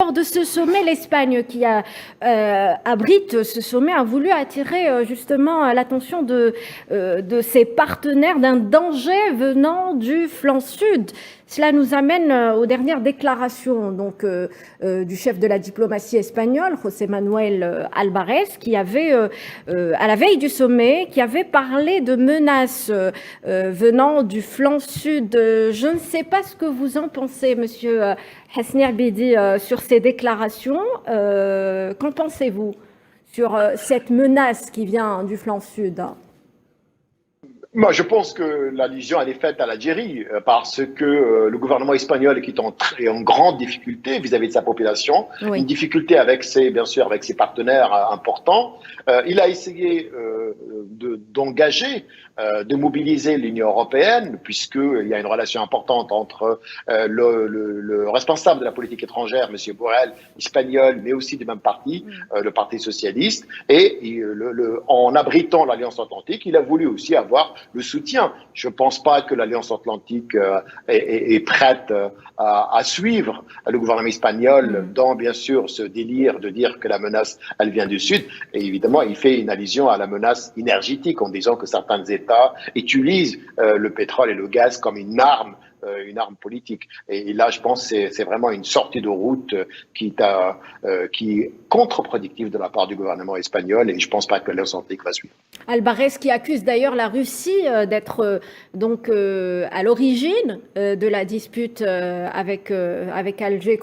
lors de ce sommet, l'Espagne, qui abrite ce sommet, a voulu attirer justement l'attention de ses partenaires d'un danger venant du flanc sud. Cela nous amène aux dernières déclarations donc, du chef de la diplomatie espagnole, José Manuel Álvarez, qui avait, à la veille du sommet, qui avait parlé de menaces venant du flanc sud. Je ne sais pas ce que vous en pensez, monsieur Hesni Abidi, sur ces déclarations. Qu'en pensez-vous sur cette menace qui vient du flanc sud ? Moi, je pense que l'allusion elle est faite à l'Algérie parce que le gouvernement espagnol est en grande difficulté vis-à-vis de sa population, oui. Une difficulté avec bien sûr avec ses partenaires importants. Il a essayé d'engager, de mobiliser l'Union européenne, puisqu'il y a une relation importante entre le responsable de la politique étrangère, M. Borrell, espagnol, mais aussi du même parti, le Parti socialiste, et en abritant l'Alliance atlantique, il a voulu aussi avoir le soutien. Je ne pense pas que l'Alliance atlantique est prête à suivre le gouvernement espagnol dans, bien sûr, ce délire de dire que la menace, elle vient du Sud. Et évidemment, il fait une allusion à la menace énergétique en disant que certains États utilisent le pétrole et le gaz comme une arme politique. Et là, je pense que c'est vraiment une sortie de route qui est contre-productive de la part du gouvernement espagnol, et je ne pense pas que l'Alliance atlantique va suivre. Álvarez qui accuse d'ailleurs la Russie d'être donc à l'origine de la dispute avec Alger.